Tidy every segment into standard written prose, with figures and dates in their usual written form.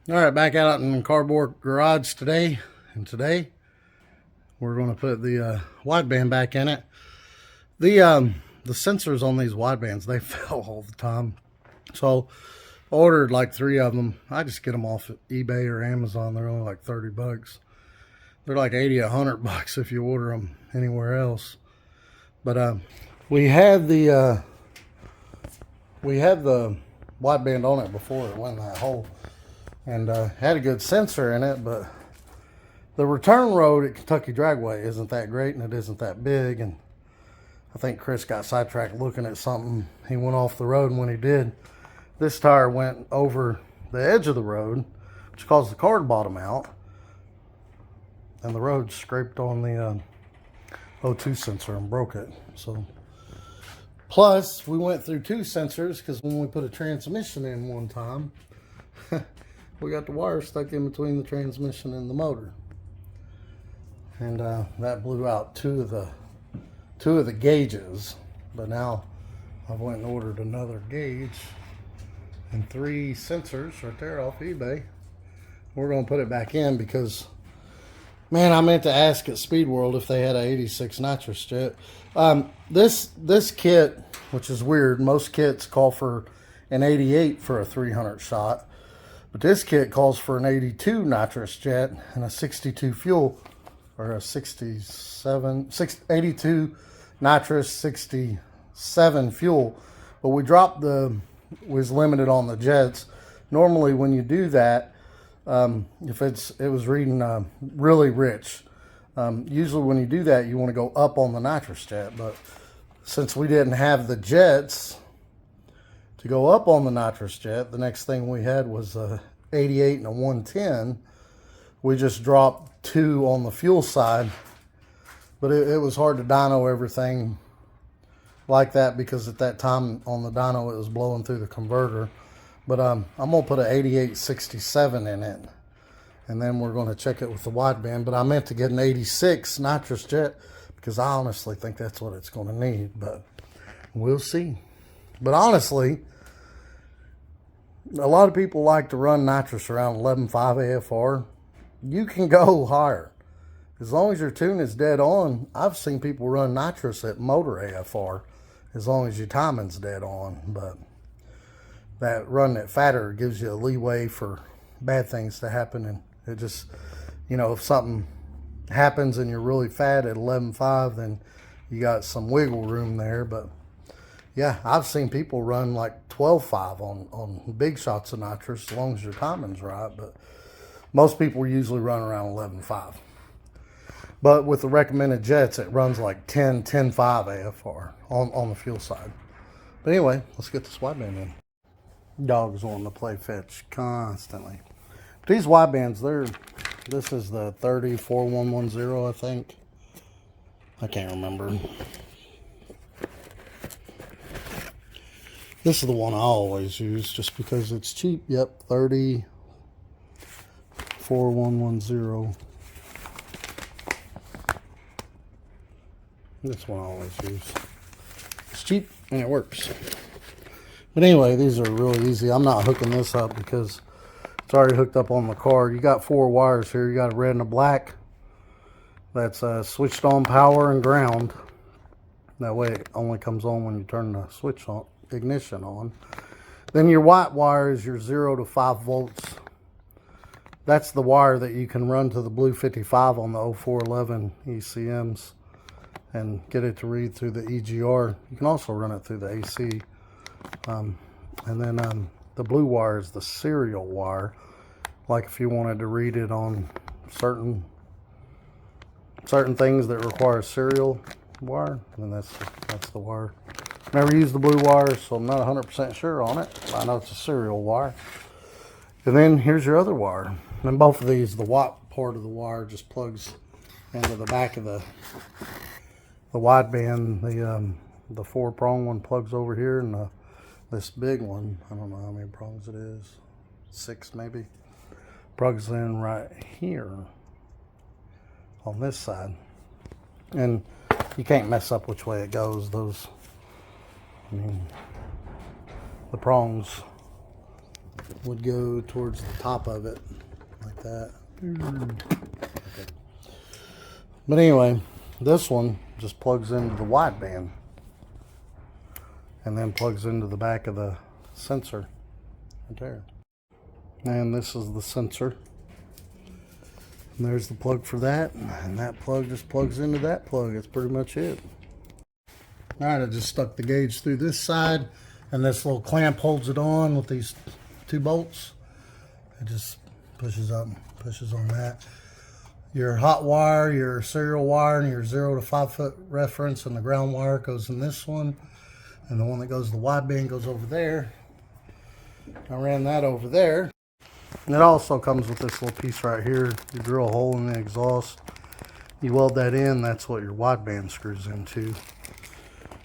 All right, back out in the cardboard garage today, and today we're going to put the wideband back in it. The sensors on these widebands, they fail all the time, so I ordered like 3 of them. I just get them off of eBay or Amazon. They're only like 30 bucks. They're like 80, 100 bucks if you order them anywhere else. But we had the wideband on it before it went in that hole, and had a good sensor in it, but the return road at Kentucky Dragway isn't that great, and it isn't that big, and I think Chris got sidetracked looking at something. He went off the road, and when he did, this tire went over the edge of the road, which caused the car to bottom out, and the road scraped on the O2 sensor and broke it. So, plus, we went through 2 sensors, because when we put a transmission in one time, we got the wire stuck in between the transmission and the motor, and that blew out two of the gauges. But now I went and ordered another gauge and 3 sensors right there off eBay. We're going to put it back in because, man, I meant to ask at Speed World if they had an 86 Nitrous Jet. This kit, which is weird, most kits call for an 88 for a 300 shot. But this kit calls for an 82 Nitrous Jet and a 62 fuel, or a 82 Nitrous 67 fuel. But we dropped was limited on the jets. Normally when you do that, if it was reading really rich. Usually when you do that, you want to go up on the Nitrous Jet. But since we didn't have the jets to go up on the Nitrous Jet, the next thing we had was a 88 and a 110. We just dropped 2 on the fuel side, but it was hard to dyno everything like that, because at that time on the dyno it was blowing through the converter. But I'm gonna put an 8867 in it, and then we're gonna check it with the wideband. But I meant to get an 86 Nitrous Jet because I honestly think that's what it's gonna need, but we'll see. But honestly, a lot of people like to run nitrous around 11.5 AFR. You can go higher. As long as your tune is dead on. I've seen people run nitrous at motor AFR as long as your timing's dead on. But that running it fatter gives you a leeway for bad things to happen. And it just, if something happens and you're really fat at 11.5, then you got some wiggle room there. But yeah, I've seen people run like 12.5 on big shots of nitrous as long as your timing's right, but most people usually run around 11.5. But with the recommended jets, it runs like 10.5 AFR on the fuel side. But anyway, let's get this wideband in. Dogs wanting to play fetch constantly. But these widebands, this is the 34110, I think. I can't remember. This is the one I always use just because it's cheap. Yep, 34110. This one I always use. It's cheap and it works. But anyway, these are really easy. I'm not hooking this up because it's already hooked up on the car. You got 4 wires here. You got a red and a black. That's switched on power and ground. That way it only comes on when you turn the switch on. Ignition on. Then your white wire is your 0 to 5 volts. That's the wire that you can run to the blue 55 on the 0411 ECMs and get it to read through the EGR. You can also run it through the AC. And then the blue wire is the serial wire. Like if you wanted to read it on certain things that require serial wire, then that's the wire. Never used the blue wire, so I'm not 100% sure on it. I know it's a serial wire. And then here's your other wire. And both of these, the white part of the wire just plugs into the back of the wideband. The 4-prong one plugs over here, and this big one, I don't know how many prongs it is, 6 maybe, plugs in right here on this side. And you can't mess up which way it goes. The prongs would go towards the top of it, like that. Okay. But anyway, this one just plugs into the wideband and then plugs into the back of the sensor right there. And this is the sensor. And there's the plug for that, and that plug just plugs into that plug. That's pretty much it. Alright, I just stuck the gauge through this side, and this little clamp holds it on with these 2 bolts. It just pushes up and pushes on that. Your hot wire, your serial wire, and your 0 to 5 foot reference, and the ground wire goes in this one, and the one that goes to the wideband goes over there. I ran that over there. And it also comes with this little piece right here. You drill a hole in the exhaust, you weld that in, that's what your wideband screws into.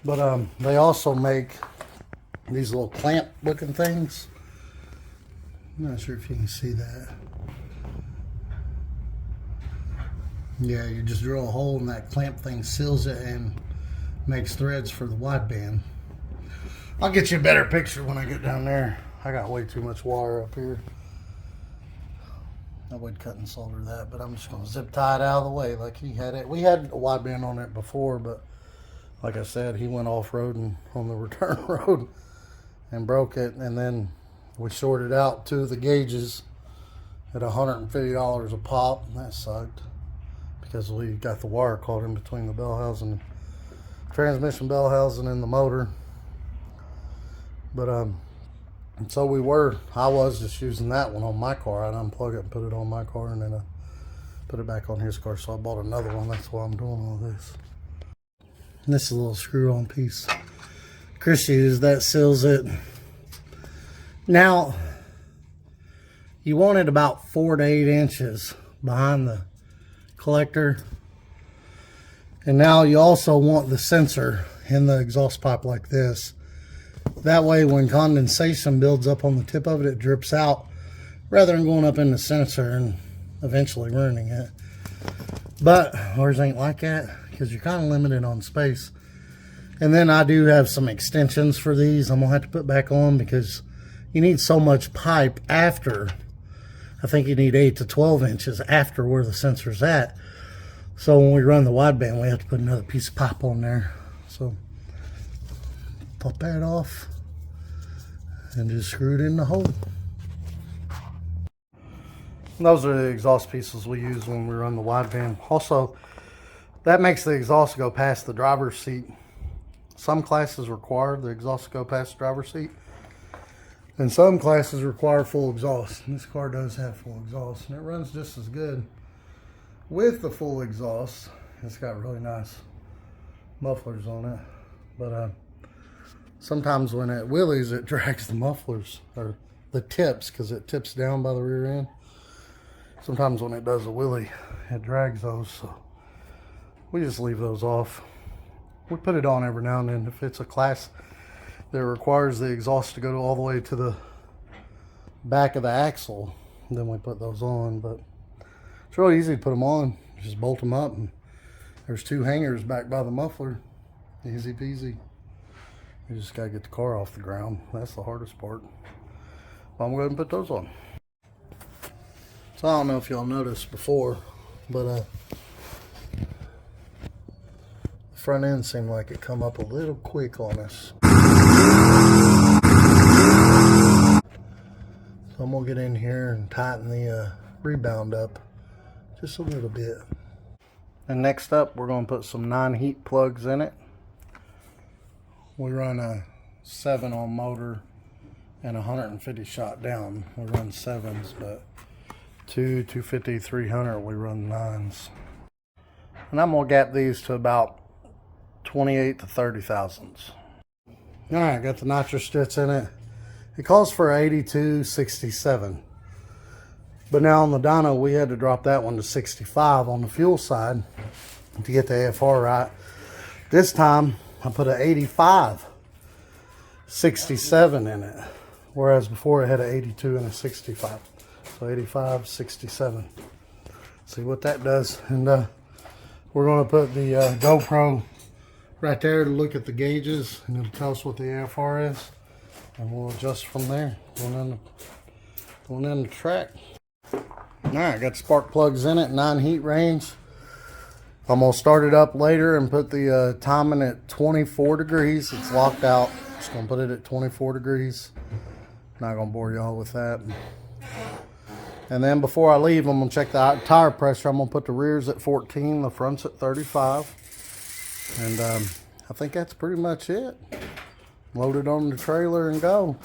But they also make these little clamp looking things. I'm not sure if you can see that. Yeah, you just drill a hole and that clamp thing seals it and makes threads for the wideband. I'll get you a better picture when I get down there. I got way too much wire up here. I would cut and solder that, but I'm just going to zip tie it out of the way like he had it. We had a wideband on it before, but like I said, he went off-roading on the return road and broke it. And then we shorted out 2 of the gauges at $150 a pop. And that sucked because we got the wire caught in between the bell housing, transmission bell housing, and the motor. But and so I was just using that one on my car. I'd unplug it and put it on my car, and then put it back on his car. So I bought another one. That's why I'm doing all this. And this is a little screw-on piece Chris used. That seals it. Now, you want it about 4 to 8 inches behind the collector. And now you also want the sensor in the exhaust pipe like this. That way when condensation builds up on the tip of it, it drips out rather than going up in the sensor and eventually ruining it. But ours ain't like that because you're kind of limited on space. And then I do have some extensions for these I'm going to have to put back on because you need so much pipe after. I think you need 8 to 12 inches after where the sensor's at. So when we run the wideband, we have to put another piece of pipe on there. So pop that off and just screw it in the hole. And those are the exhaust pieces we use when we run the wideband. Also, that makes the exhaust go past the driver's seat. Some classes require the exhaust to go past the driver's seat, and some classes require full exhaust. And this car does have full exhaust, and it runs just as good with the full exhaust. It's got really nice mufflers on it, but sometimes when it wheelies, it drags the mufflers, or the tips, because it tips down by the rear end. Sometimes when it does a wheelie, it drags those, so we just leave those off. We put it on every now and then. If it's a class that requires the exhaust to go all the way to the back of the axle, then we put those on. But it's really easy to put them on. Just bolt them up, and there's 2 hangers back by the muffler. Easy peasy. You just gotta get the car off the ground. That's the hardest part. Well, I'm going to put those on. So I don't know if y'all noticed before, but the front end seemed like it come up a little quick on us. So I'm gonna get in here and tighten the rebound up just a little bit. And next up, we're gonna put some non-heat plugs in it. We run a 7 on motor and 150 shot down. We run 7s, but 250, 300, we run 9s. And I'm gonna gap these to about 28 to 30 thousandths. All right, got the Nitrous Jets in it. It calls for 82.67. But now on the dyno, we had to drop that one to 65 on the fuel side to get the AFR right. This time, I put an 85.67 in it, whereas before it had an 82 and a 65. So 85.67. See what that does. And we're going to put the GoPro right there to look at the gauges, and it'll tell us what the AFR is, and we'll adjust from there. Going in the track. Alright, got the spark plugs in it, 9 heat range. I'm going to start it up later and put the timing at 24 degrees. It's locked out. Just going to put it at 24 degrees. Not going to bore y'all with that. And then before I leave, I'm going to check the tire pressure. I'm going to put the rears at 14, the front's at 35. And I think that's pretty much it. Load it on the trailer and go.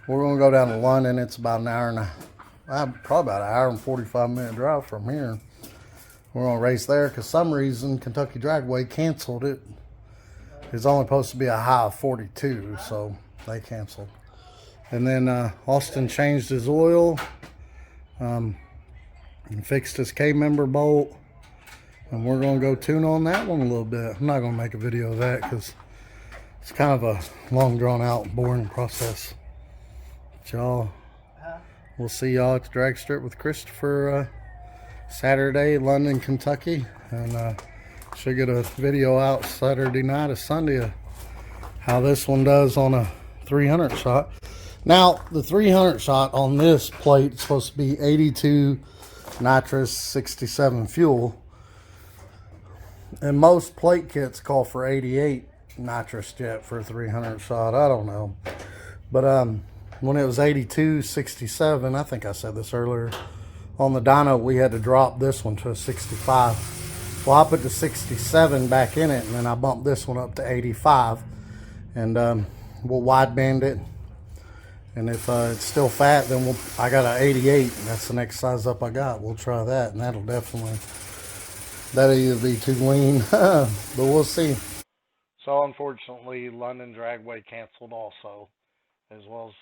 We're going to go down to London. It's about an hour and probably about an hour and 45-minute drive from here. We're going to race there because some reason Kentucky Dragway canceled it. It's only supposed to be a high of 42, so they canceled. And then Austin changed his oil and fixed his K-member bolt. And we're going to go tune on that one a little bit. I'm not going to make a video of that because it's kind of a long, drawn-out, boring process. But y'all, we'll see y'all at the drag strip with Christopher Saturday, London, Kentucky. And should get a video out Saturday night or Sunday of how this one does on a 300 shot. Now, the 300 shot on this plate is supposed to be 82 nitrous 67 fuel. And most plate kits call for 88 nitrous jet for a 300 shot. I don't know. But when it was 82 67, I think I said this earlier, on the dyno we had to drop this one to a 65. Well, I put the 67 back in it, and then I bumped this one up to 85. And we'll wideband it. And if it's still fat, then I got an 88. And that's the next size up I got. We'll try that, and that'll either be too lean, but we'll see. So unfortunately, London Dragway canceled also, as well as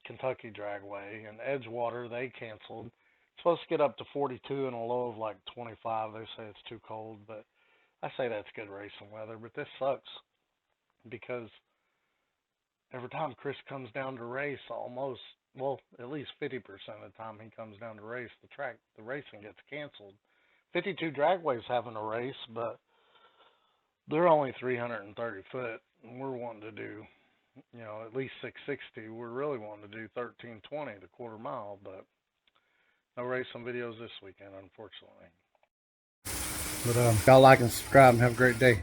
Kentucky Dragway. And Edgewater, they canceled. It's supposed to get up to 42 and a low of like 25. They say it's too cold, but I say that's good racing weather. But this sucks because every time Chris comes down to race, at least 50% of the time he comes down to race, the racing gets canceled. 52 Dragway's having a race, but they're only 330 foot, and we're wanting to do, at least 660. We're really wanting to do 1320, the quarter mile, but no racing videos this weekend, unfortunately. But y'all like and subscribe and have a great day.